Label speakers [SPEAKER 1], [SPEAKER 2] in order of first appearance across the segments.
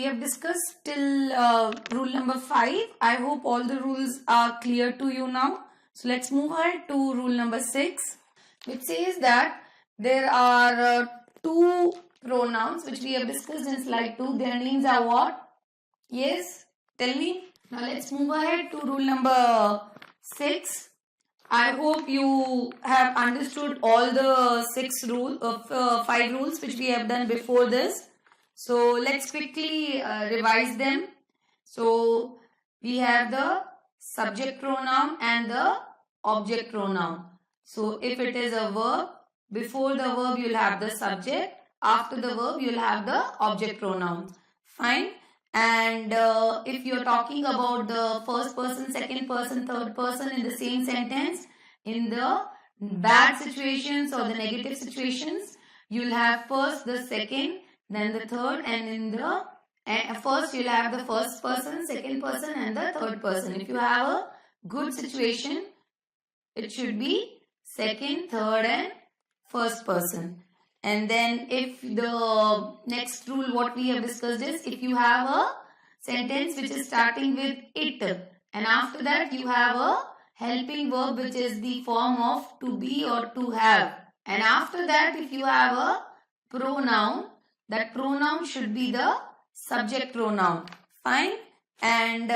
[SPEAKER 1] have discussed till rule number 5. I hope all the rules are clear to you now. So let's move ahead to rule number 6, which says that there are two pronouns which we have discussed in slide 2. Their names are what? Yes, tell me. Now let's move ahead to rule number 6. I hope you have understood all the 5 rules which we have done before this. So let's quickly revise them. So we have the subject pronoun and the object pronoun. So if it is a verb, before the verb you will have the subject, after the verb you will have the object pronoun. Fine. And if you are talking about the first person, second person, third person in the same sentence, in the bad situations or the negative situations, you will have first the second, then the third, and in the first you will have the first person, second person and the third person. If you have a good situation, it should be second, third and first person. And then if the next rule what we have discussed is, if you have a sentence which is starting with it and after that you have a helping verb which is the form of to be or to have, and after that if you have a pronoun, that pronoun should be the subject pronoun. Fine. And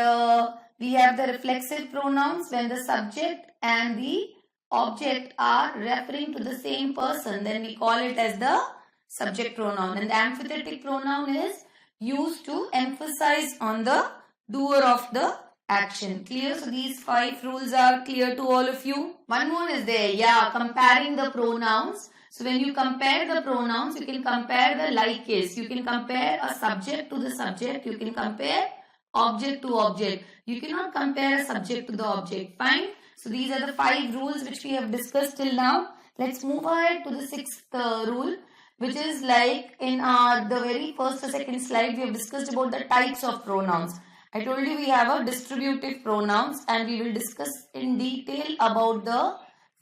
[SPEAKER 1] we have the reflexive pronouns when the subject and the object are referring to the same person, then we call it as the subject pronoun. And the emphatic pronoun is used to emphasize on the doer of the action. Clear? So these 5 rules are clear to all of you. One more is there. Yeah, comparing the pronouns. So when you compare the pronouns, you can compare the like case. You can compare a subject to the subject. You can compare object to object. You cannot compare a subject to the object. Fine. So these are the 5 rules which we have discussed till now. Let's move ahead to the 6th rule, which is like in the very first or second slide, we have discussed about the types of pronouns. I told you we have a distributive pronouns and we will discuss in detail about the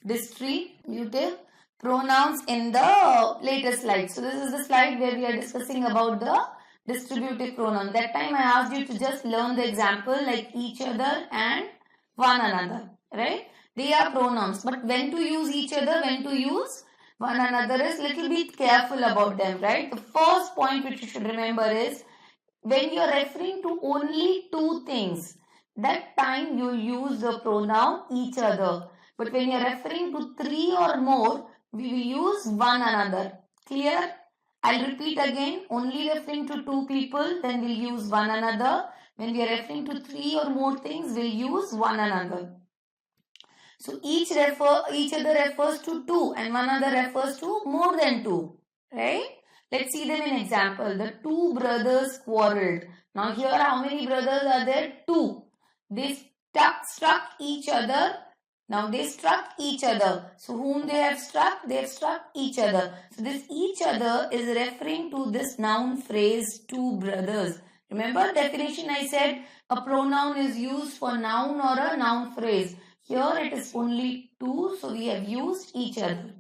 [SPEAKER 1] distributive pronouns in the later slide. So this is the slide where we are discussing about the distributive pronoun. That time I asked you to just learn the example like each other and one another. Right? They are pronouns. But when to use each other, when to use one another is little bit careful about them. Right? The first point which you should remember is when you are referring to only 2 things, that time you use the pronoun each other. But when you are referring to 3 or more, we will use one another. Clear? I'll repeat again. Only referring to 2 people, then we'll use one another. When we are referring to 3 or more things, we'll use one another. So each other refers to 2 and one other refers to more than 2. Right? Let's see them in example. The 2 brothers quarreled. Now here how many brothers are there? 2. They struck each other. Now they struck each other. So whom they have struck? They have struck each other. So this each other is referring to this noun phrase 2 brothers. Remember definition I said a pronoun is used for noun or a noun phrase. Here it is only 2, so we have used each other.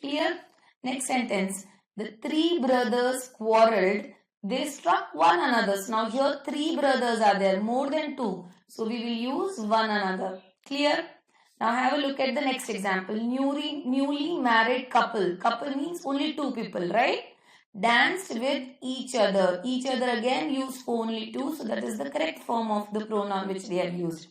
[SPEAKER 1] Clear? Next sentence. The 3 brothers quarreled. They struck one another. So now here 3 brothers are there, more than 2. So we will use one another. Clear? Now have a look at the next example. Newly married couple. Couple means only 2 people, right? Danced with each other. Each other again used for only 2. So that is the correct form of the pronoun which they have used.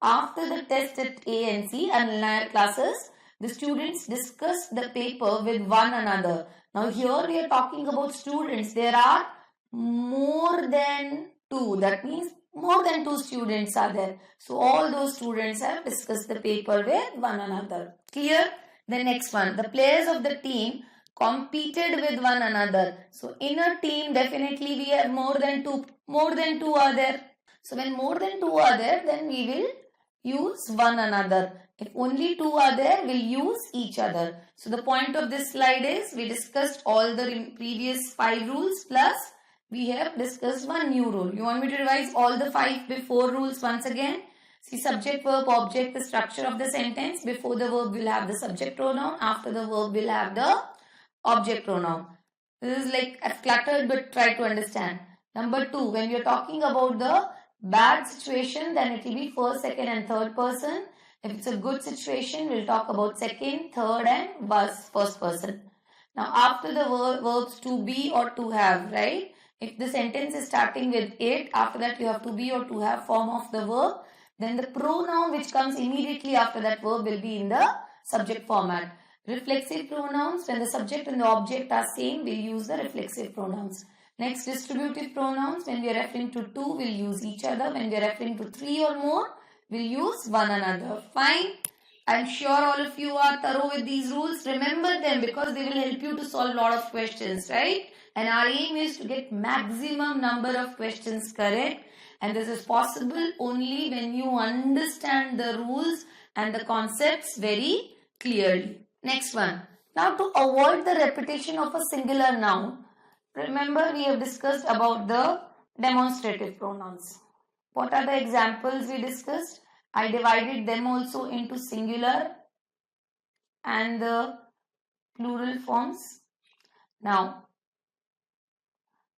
[SPEAKER 1] After the test at ANC and Nair classes, the students discussed the paper with one another. Now here we are talking about students. There are more than 2. That means more than 2 students are there. So all those students have discussed the paper with one another. Clear? The next one. The players of the team competed with one another. So in a team definitely we have more than 2. More than 2 are there. So when more than 2 are there, then we will use one another. If only 2 are there, we'll use each other. So the point of this slide is we discussed all the previous 5 rules plus we have discussed one new rule. You want me to revise all the 5 before rules once again? See, subject, verb, object, the structure of the sentence. Before the verb we'll have the subject pronoun. After the verb we'll have the object pronoun. This is like I've cluttered but try to understand. Number 2, when we are talking about the bad situation, then it will be first, second and third person. If it's a good situation, we'll talk about second, third and first person. Now after the verbs to be or to have, right? If the sentence is starting with it, after that you have to be or to have form of the verb, then the pronoun which comes immediately after that verb will be in the subject format. Reflexive pronouns, when the subject and the object are same, we'll use the reflexive pronouns. Next, distributive pronouns, when we are referring to two, we'll use each other. When we are referring to three or more, we'll use one another. Fine. I'm sure all of you are thorough with these rules. Remember them because they will help you to solve a lot of questions, right? And our aim is to get maximum number of questions correct. And this is possible only when you understand the rules and the concepts very clearly. Next one. Now to avoid the repetition of a singular noun, remember we have discussed about the demonstrative pronouns. What are the examples we discussed? I divided them also into singular and the plural forms. Now,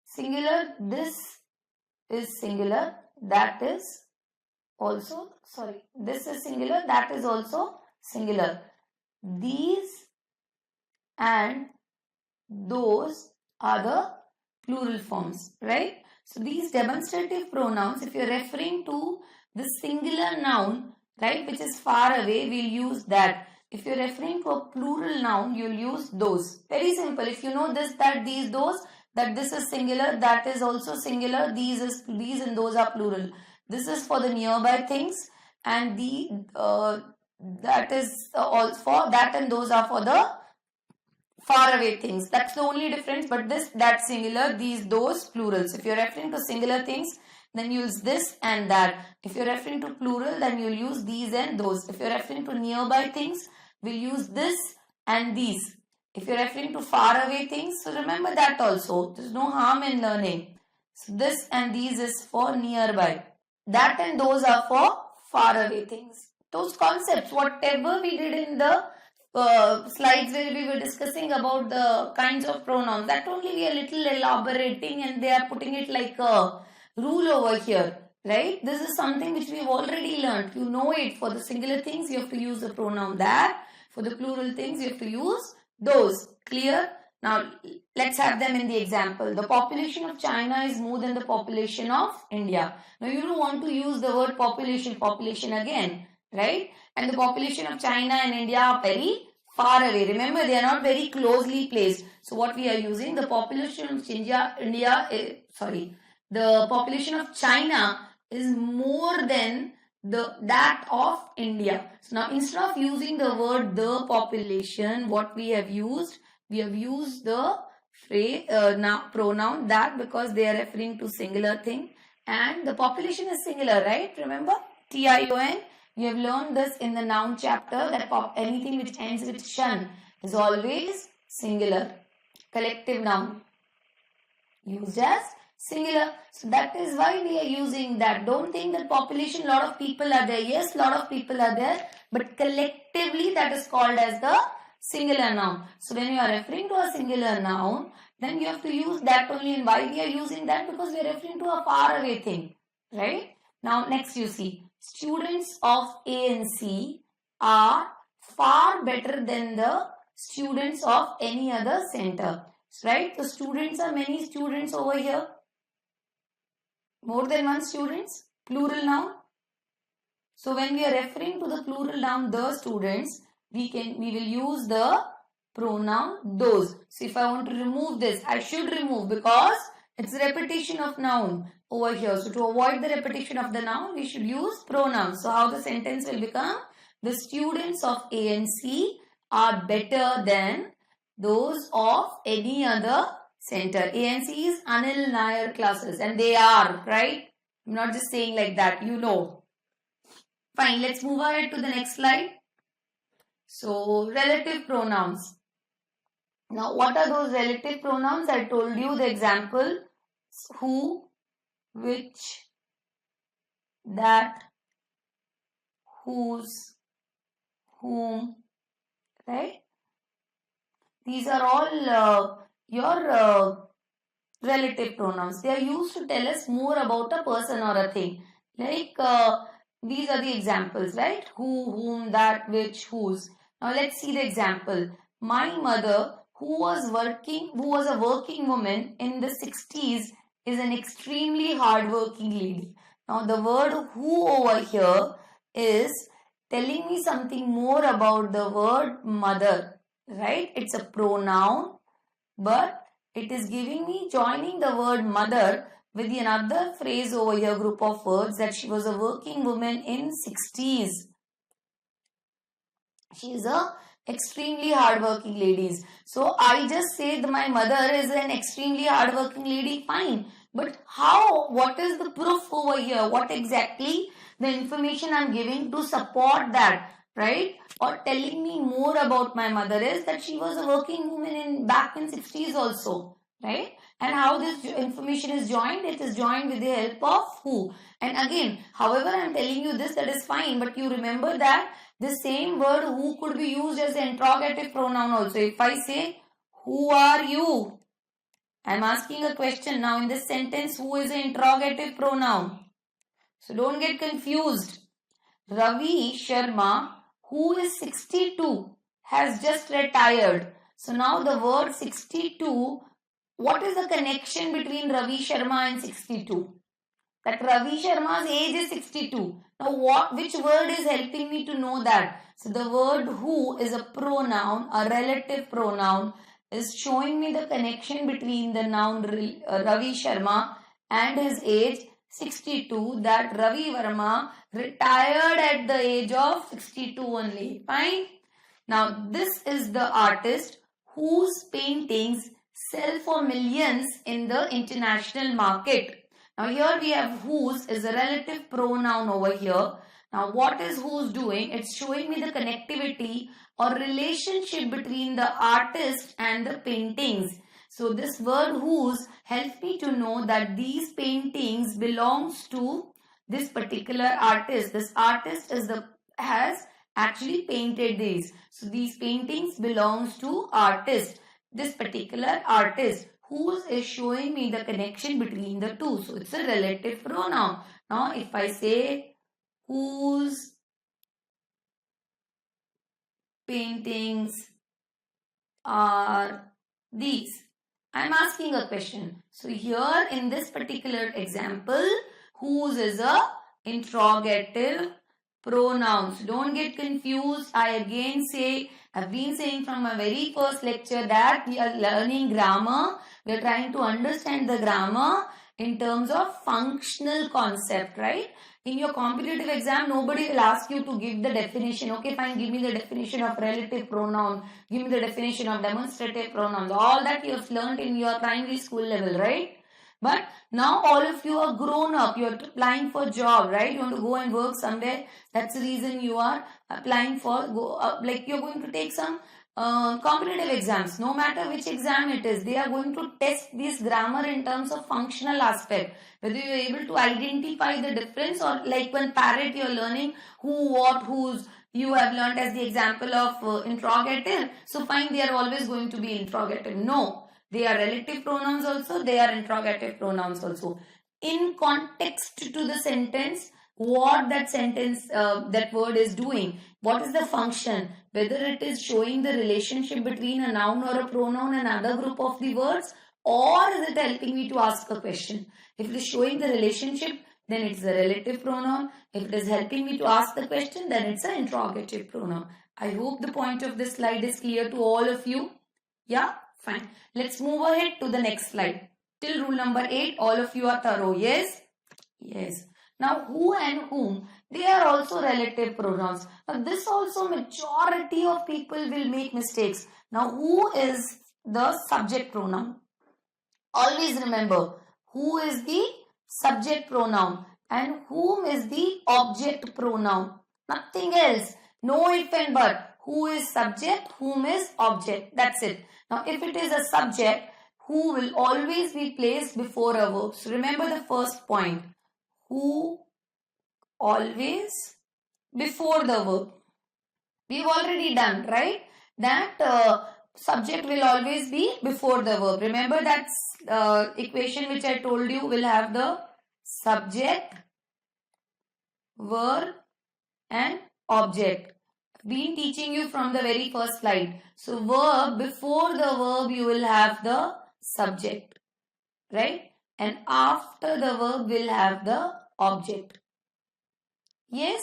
[SPEAKER 1] singular, this is singular, that is also, this is singular, that is also singular. These and those are the plural forms, right? So these demonstrative pronouns, if you're referring to the singular noun, right, which is far away, we'll use that. If you're referring to a plural noun, you'll use those. Very simple. If you know this, that, these, those, that this is singular, that is also singular, these and those are plural. This is for the nearby things and that is all for that and those are for the far away things. That's the only difference, but this, that singular, these, those, plurals. If you're referring to singular things, then you use this and that. If you're referring to plural, then you'll use these and those. If you're referring to nearby things, we'll use this and these. If you're referring to far away things, so remember that also. There's no harm in learning. So this and these is for nearby. That and those are for far away things. Those concepts, whatever we did in the slides where we were discussing about the kinds of pronouns, that only we are little elaborating and they are putting it like a rule over here, right? This is something which we've already learned. You know it. For the singular things, you have to use the pronoun that. For the plural things, you have to use those. Clear? Now, let's have them in the example. The population of China is more than the population of India. Now, you don't want to use the word population again, right? And the population of China and India are very far away. Remember, they are not very closely placed. So, what we are using, the population of the population of China is more than that of India. So, now instead of using the word the population, what we have used the phrase pronoun that, because they are referring to singular thing and the population is singular, right? Remember, TION. We have learned this in the noun chapter that anything which ends with shan is always singular. Collective noun used as singular. So that is why we are using that. Don't think that population, lot of people are there. Yes, lot of people are there, but collectively that is called as the singular noun. So when you are referring to a singular noun, then you have to use that only. And why we are using that? Because we are referring to a far away thing, right? Now next you see, students of ANC are far better than the students of any other center, right? The students are many students over here. More than one students, plural noun. So when we are referring to the plural noun, the students, we will use the pronoun those. So if I want to remove this, I should remove because it's repetition of noun over here. So to avoid the repetition of the noun, we should use pronouns. So how the sentence will become? The students of ANC are better than those of any other center. ANC is Anil Nair classes and they are, right? I'm not just saying like that, you know. Fine, let's move ahead to the next slide. So, relative pronouns. Now, what are those relative pronouns? I told you the example. Who, which, that, whose, whom, right? These are all your relative pronouns. They are used to tell us more about a person or a thing. Like these are the examples, right? Who, whom, that, which, whose. Now let's see the example. My mother, who was a working woman in the 60s, is an extremely hard-working lady. Now the word who over here is telling me something more about the word mother, right? It's a pronoun, but it is giving me joining the word mother with another phrase over here, group of words, that she was a working woman in 60s. She is a extremely hardworking lady. So I just said my mother is an extremely hardworking lady. Fine. But how? What is the proof over here? What exactly the information I'm giving to support that, right? Or telling me more about my mother is that she was a working woman back in 60s also, right? And how this information is joined? It is joined with the help of who. And again, however I'm telling you this, that is fine. But you remember that the same word who could be used as an interrogative pronoun also. If I say, who are you? I'm asking a question. Now in this sentence, who is an interrogative pronoun? So don't get confused. Ravi Sharma, who is 62, has just retired. So now the word 62, what is the connection between Ravi Sharma and 62? That Ravi Sharma's age is 62. Now which word is helping me to know that? So the word who is a pronoun, a relative pronoun, is showing me the connection between the noun Ravi Sharma and his age 62, that Ravi Verma retired at the age of 62 only. Fine. Now this is the artist whose paintings sell for millions in the international market. Now here we have whose is a relative pronoun over here. Now what is whose doing? It's showing me the connectivity or relationship between the artist and the paintings. So this word whose helps me to know that these paintings belongs to this particular artist. This artist has actually painted these. So these paintings belongs to artist. This particular artist. Whose is showing me the connection between the two. So it's a relative pronoun. Now if I say whose paintings are these? I'm asking a question. So here in this particular example, whose is a interrogative pronoun. So don't get confused. I again say, I've been saying from my very first lecture that we are learning grammar. We are trying to understand the grammar in terms of functional concept, right? In your competitive exam, nobody will ask you to give the definition. Okay, fine, give me the definition of relative pronoun. Give me the definition of demonstrative pronouns. All that you have learned in your primary school level, right? But now all of you are grown up. You are applying for a job, right? You want to go and work somewhere. That's the reason you are applying for, like you're going to take some competitive exams. No matter which exam it is, they are going to test this grammar in terms of functional aspect. Whether you are able to identify the difference, or like when parrot you are learning who, what, whose. You have learned as the example of interrogative. So fine, they are always going to be interrogative. No. They are relative pronouns also. They are interrogative pronouns also. In context to the sentence, what that sentence, that word is doing. What is the function? Whether it is showing the relationship between a noun or a pronoun and another group of the words, or is it helping me to ask a question? If it is showing the relationship, then it's a relative pronoun. If it is helping me to ask the question, then it's an interrogative pronoun. I hope the point of this slide is clear to all of you. Yeah? Fine. Let's move ahead to the next slide. Till rule number 8, all of you are thorough. Yes? Yes. Now, who and whom, they are also relative pronouns. Now, this also majority of people will make mistakes. Now, who is the subject pronoun? Always remember, who is the subject pronoun and whom is the object pronoun. Nothing else. No if and but. Who is subject, whom is object. That's it. Now, if it is a subject, who will always be placed before a verb. So, remember the first point. Who always before the verb. We've already done, right? That subject will always be before the verb. Remember that equation which I told you will have the subject, verb and object. Been teaching you from the very first slide. So verb, before the verb you will have the subject, right? And after the verb will have the object. Yes?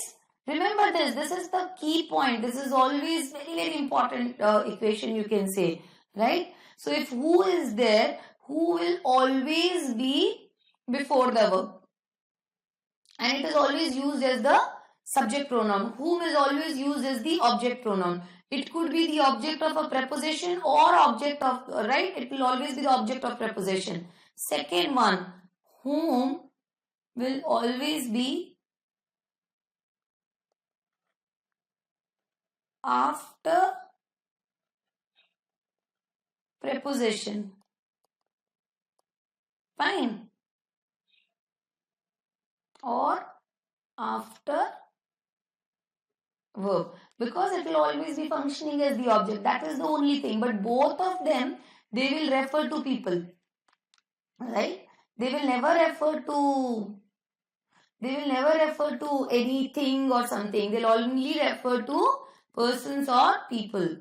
[SPEAKER 1] Remember this. This is the key point. This is always very, very important equation you can say, right? So if who is there, who will always be before the verb. And it is always used as the subject pronoun. Whom is always used as the object pronoun. It could be the object of a preposition or object of, right? It will always be the object of preposition. Second one, whom will always be after preposition. Fine. Or after verb, because it will always be functioning as the object. That is the only thing. But both of them, they will refer to people, right? They will never refer to anything or something. They'll only refer to persons or people.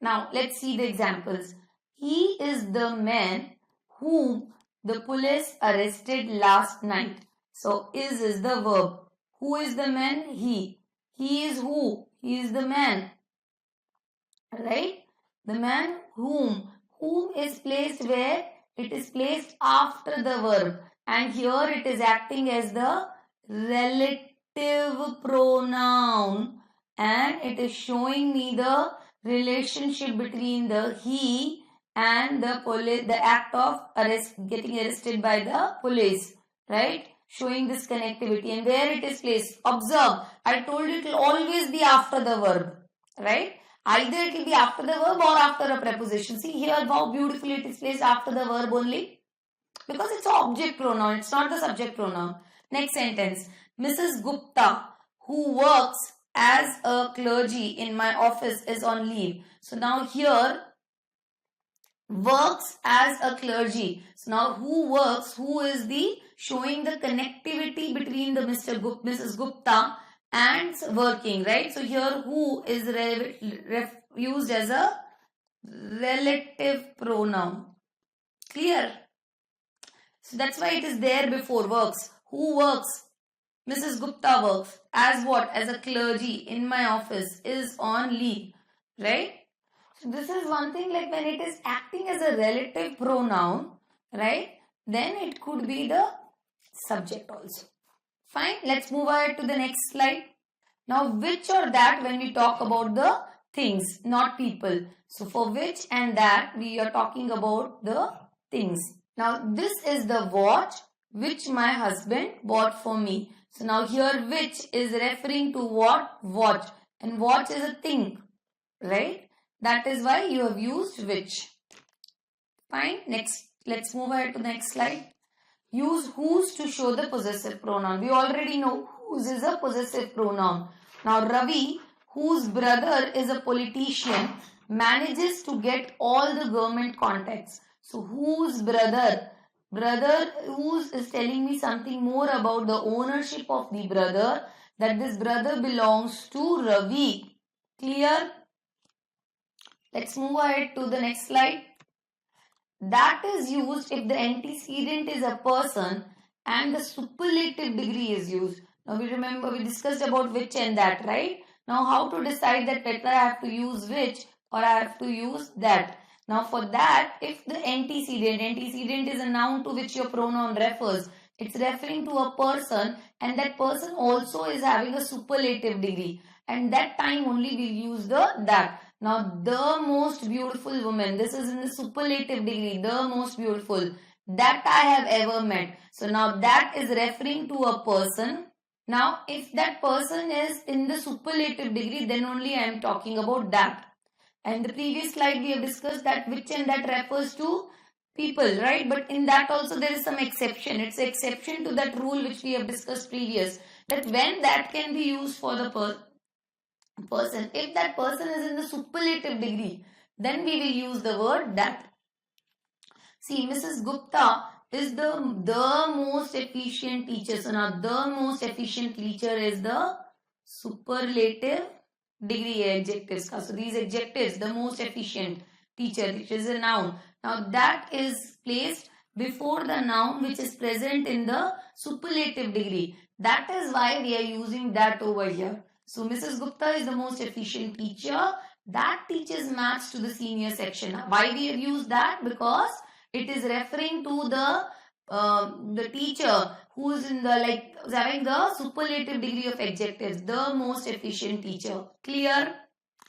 [SPEAKER 1] Now let's see the examples. He is the man whom the police arrested last night. So is the verb. Who is the man? He. He is who? He is the man. Right? The man whom. Whom is placed where? It is placed after the verb. And here it is acting as the relative pronoun. And it is showing me the relationship between the he and the police, the act of getting arrested by the police. Right? Showing this connectivity, and where it is placed. Observe, I told you it will always be after the verb, right? Either it will be after the verb or after a preposition. See here how beautifully it is placed after the verb only. Because it's an object pronoun, it's not the subject pronoun. Next sentence. Mrs. Gupta, who works as a clergy in my office, is on leave. So now here, works as a clergy. So now who works, who is the showing the connectivity between the Mrs. Gupta and working, right? So here who is used as a relative pronoun. Clear? So that's why it is there before works. Who works? Mrs. Gupta works. As what? As a clergy in my office, is on leave, right? So this is one thing, like when it is acting as a relative pronoun, right? Then it could be the subject also. Fine. Let's move ahead to the next slide. Now which or that when we talk about the things, not people. So for which and that we are talking about the things. Now this is the watch which my husband bought for me. So now here which is referring to what? Watch. And watch is a thing, right? That is why you have used which. Fine. Next, let's move ahead to the next slide. Use whose to show the possessive pronoun. We already know whose is a possessive pronoun. Now Ravi, whose brother is a politician, manages to get all the government contacts. So whose brother? Brother whose is telling me something more about the ownership of the brother. That this brother belongs to Ravi. Clear? Let's move ahead to the next slide. That is used if the antecedent is a person and the superlative degree is used. Now we discussed about which and that, right? Now how to decide that whether I have to use which or I have to use that. Now for that, if the antecedent is a noun to which your pronoun refers, it's referring to a person and that person also is having a superlative degree. And that time only we'll use the that. Now the most beautiful woman, this is in the superlative degree, the most beautiful that I have ever met. So now that is referring to a person. Now if that person is in the superlative degree, then only I am talking about that. And the previous slide we have discussed that which and that refers to people, right? But in that also there is some exception. It's an exception to that rule which we have discussed previous. That when that can be used for the person. If that person is in the superlative degree, then we will use the word that. See, Mrs. Gupta is the most efficient teacher. So now the most efficient teacher is the superlative degree adjectives. So these adjectives, the most efficient teacher, which is a noun. Now that is placed before the noun which is present in the superlative degree. That is why we are using that over here. So Mrs. Gupta is the most efficient teacher. That teaches maths to the senior section. Why we have used that? Because it is referring to the teacher who is in the having the superlative degree of adjectives, the most efficient teacher. Clear?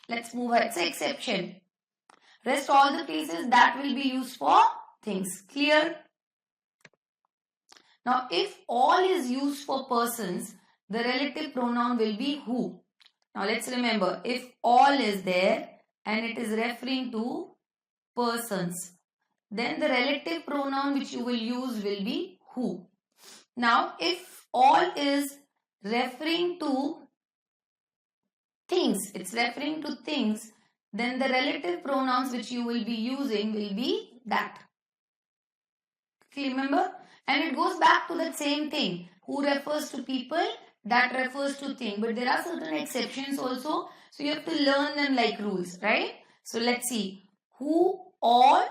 [SPEAKER 1] Let's move ahead. It's an exception. Rest all the cases that will be used for things. Clear? Now, if all is used for persons, the relative pronoun will be who. Now, let's remember, if all is there and it is referring to persons, then the relative pronoun which you will use will be who. Now, if all is referring to things, it's referring to things, then the relative pronouns which you will be using will be that. Remember? And it goes back to that same thing. Who refers to people, that refers to thing. But there are certain exceptions also. So you have to learn them like rules, right? So let's see. Who all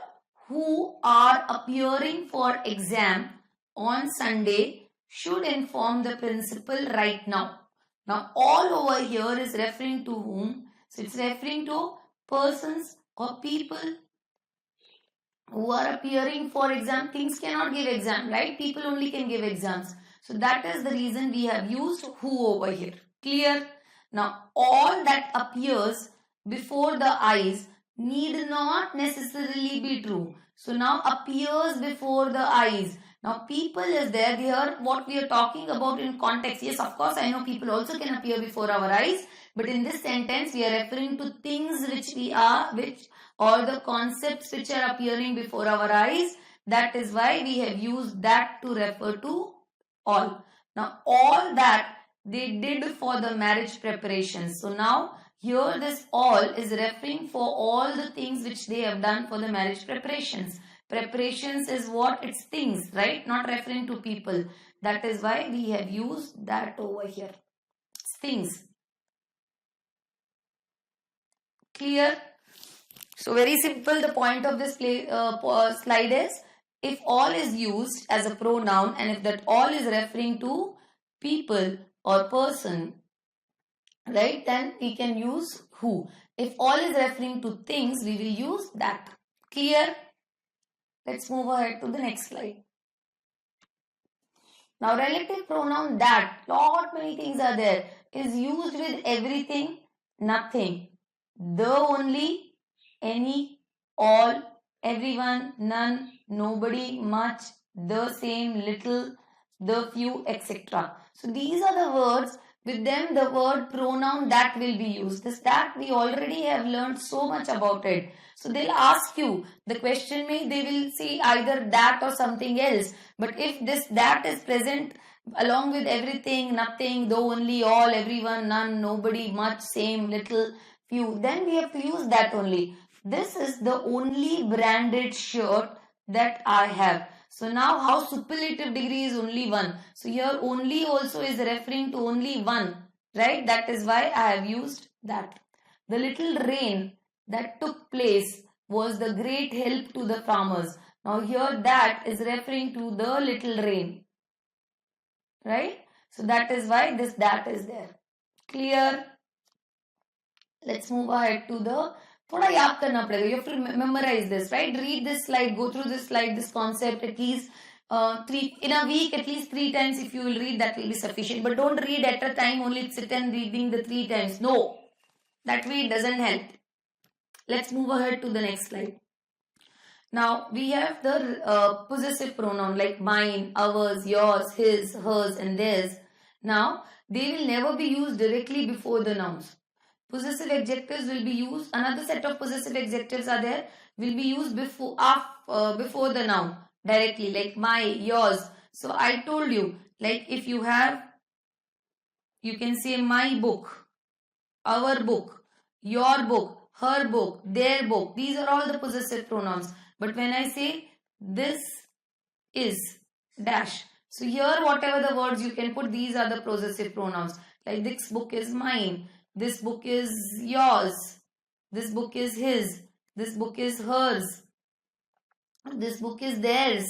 [SPEAKER 1] who are appearing for exam on Sunday should inform the principal right now. Now all over here is referring to whom? So it's referring to persons or people who are appearing for exam. Things cannot give exam, right? People only can give exams. So that is the reason we have used who over here. Clear? Now all that appears before the eyes need not necessarily be true. So now appears before the eyes. Now people is there. Here what we are talking about in context. Yes, of course I know people also can appear before our eyes. But in this sentence we are referring to things or the concepts which are appearing before our eyes. That is why we have used that to refer to all. Now all that they did for the marriage preparations. So now here this all is referring for all the things which they have done for the marriage preparations. Preparations is what? It's things, right? Not referring to people. That is why we have used that over here. It's things. Clear? So very simple. The point of this slide is, if all is used as a pronoun and if that all is referring to people or person, right, then we can use who. If all is referring to things, we will use that. Clear? Let's move ahead to the next slide. Now relative pronoun that, lot many things are there, is used with everything, nothing, the only, any, all, everyone, none, nobody, much, the same, little, the few, etc. So these are the words. With them the word pronoun that will be used. This that we already have learned so much about it. So they'll ask you, the question they will say either that or something else. But if this that is present along with everything, nothing, though, only, all, everyone, none, nobody, much, same, little, few, then we have to use that only. This is the only branded shirt that I have. So now how superlative degree is only one. So here only also is referring to only one, right? That is why I have used that. The little rain that took place was the great help to the farmers. Now here that is referring to the little rain, right? So that is why this that is there. Clear? Let's move ahead to the थोड़ा याद करना पड़ेगा. You have to memorize this, right? Read this slide, go through this slide, this concept at least in a week, at least 3 times. If you will read, that will be sufficient. But don't read at a time, only sit and reading the 3 times. No, that way it doesn't help. Let's move ahead to the next slide. Now we have the possessive pronoun like mine, ours, yours, his, hers, and theirs. Now they will never be used directly before the nouns. Possessive adjectives will be used. Another set of possessive adjectives are there. Will be used before the noun directly, like my, yours. So I told you, like if you have, you can say my book, our book, your book, her book, their book. These are all the possessive pronouns. But when I say this is dash. So here whatever the words you can put, these are the possessive pronouns. Like this book is mine. This book is yours. This book is his. This book is hers. This book is theirs.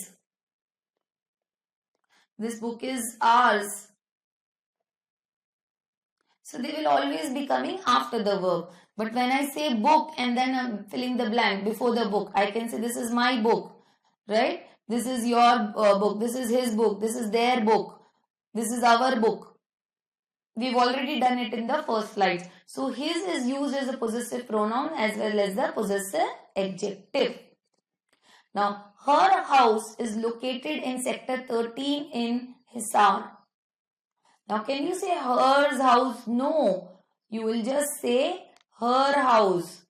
[SPEAKER 1] This book is ours. So they will always be coming after the verb. But when I say book and then I'm filling the blank before the book, I can say this is my book, right? This is your book. This is his book. This is their book. This is our book. We've already done it in the first slides. So his is used as a possessive pronoun as well as the possessive adjective. Now, her house is located in sector 13 in Hisar. Now, can you say hers house? No. You will just say her house.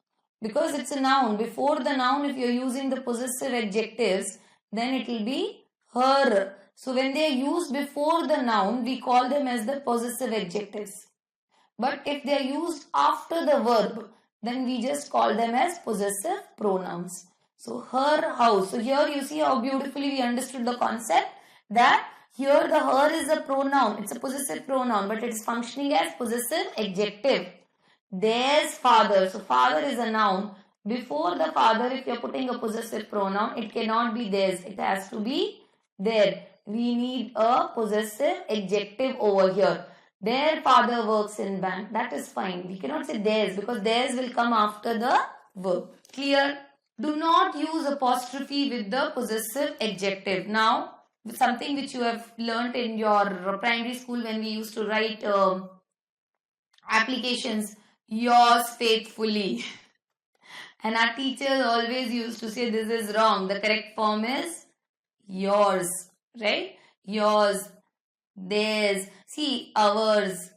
[SPEAKER 1] Because it's a noun. Before the noun, if you're using the possessive adjectives, then it will be her. So, when they are used before the noun, we call them as the possessive adjectives. But if they are used after the verb, then we just call them as possessive pronouns. So, her house. So, here you see how beautifully we understood the concept that here the her is a pronoun. It's a possessive pronoun, but it is functioning as possessive adjective. Theirs father. So, father is a noun. Before the father, if you are putting a possessive pronoun, it cannot be theirs. It has to be their. We need a possessive adjective over here. Their father works in bank. That is fine. We cannot say theirs because theirs will come after the verb. Clear? Do not use apostrophe with the possessive adjective. Now, something which you have learnt in your primary school when we used to write applications, yours faithfully. And our teachers always used to say this is wrong. The correct form is yours, right? Yours, theirs. See, ours,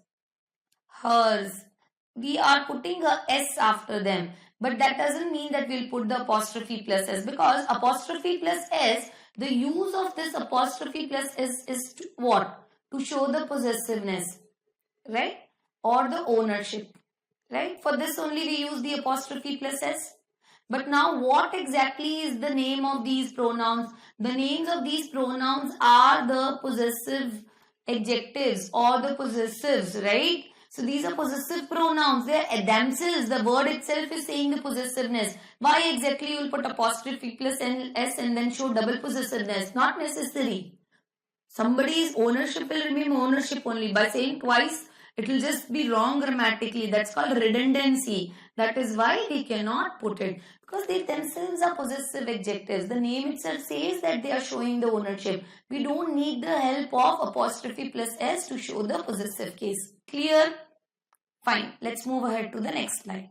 [SPEAKER 1] hers. We are putting a S after them. But that doesn't mean that we'll put the apostrophe plus S, because apostrophe plus S, the use of this apostrophe plus S is to what? To show the possessiveness, right? Or the ownership, right? For this only we use the apostrophe plus S. But now what exactly is the name of these pronouns? The names of these pronouns are the possessive adjectives or the possessives, right? So these are possessive pronouns. They are themselves. The word itself is saying the possessiveness. Why exactly you will put apostrophe plus S and then show double possessiveness? Not necessary. Somebody's ownership will remain ownership only. By saying twice, it will just be wrong grammatically. That's called redundancy. That is why we cannot put it. Because they themselves are possessive adjectives. The name itself says that they are showing the ownership. We don't need the help of apostrophe plus S to show the possessive case. Clear? Fine. Let's move ahead to the next slide.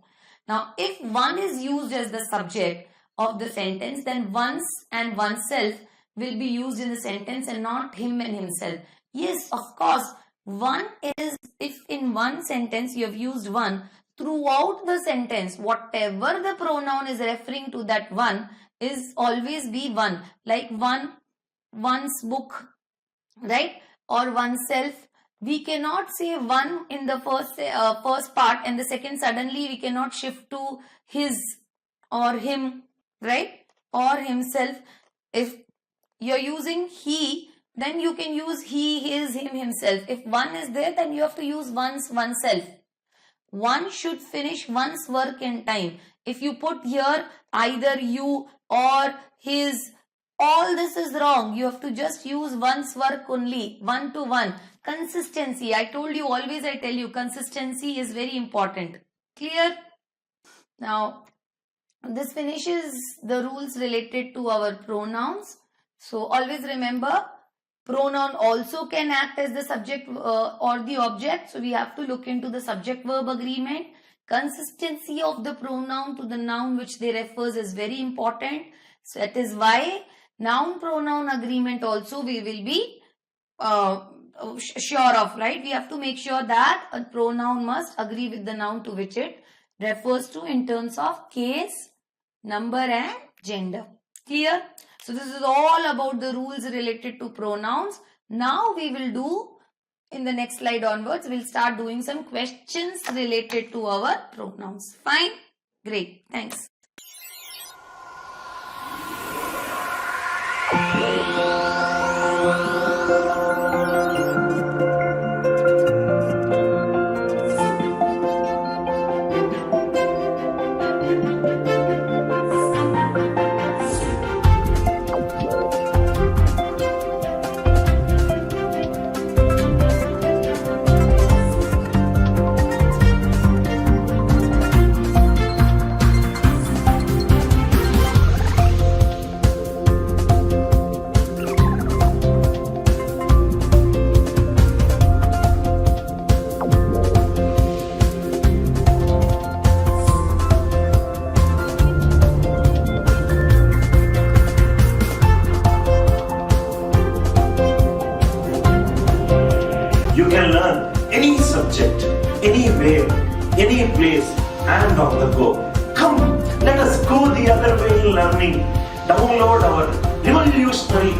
[SPEAKER 1] Now, if one is used as the subject of the sentence, then one's and oneself will be used in the sentence and not him and himself. Yes, of course. One is, if in one sentence you have used one, throughout the sentence, whatever the pronoun is referring to, that one is always be one. Like one, one's book, right? Or oneself. We cannot say one in the first part and the second suddenly we cannot shift to his or him, right? Or himself. If you're using he, then you can use he, his, him, himself. If one is there, then you have to use oneself. One should finish one's work in time. If you put here either you or his, all this is wrong. You have to just use one's work only, one to one. Consistency. I told you, always I tell you, consistency is very important. Clear? Now, this finishes the rules related to our pronouns. So, always remember, pronoun also can act as the subject or the object. So, we have to look into the subject-verb agreement. Consistency of the pronoun to the noun which they refers is very important. So, that is why noun-pronoun agreement also we will be sure of, right? We have to make sure that a pronoun must agree with the noun to which it refers to in terms of case, number and gender. Clear? So this is all about the rules related to pronouns. Now we will do, in the next slide onwards, we'll start doing some questions related to our pronouns. Fine? Great. Thanks.
[SPEAKER 2] You can learn any subject, anywhere, any place, and on the go. Come, let us go the other way in learning. Download our revolutionary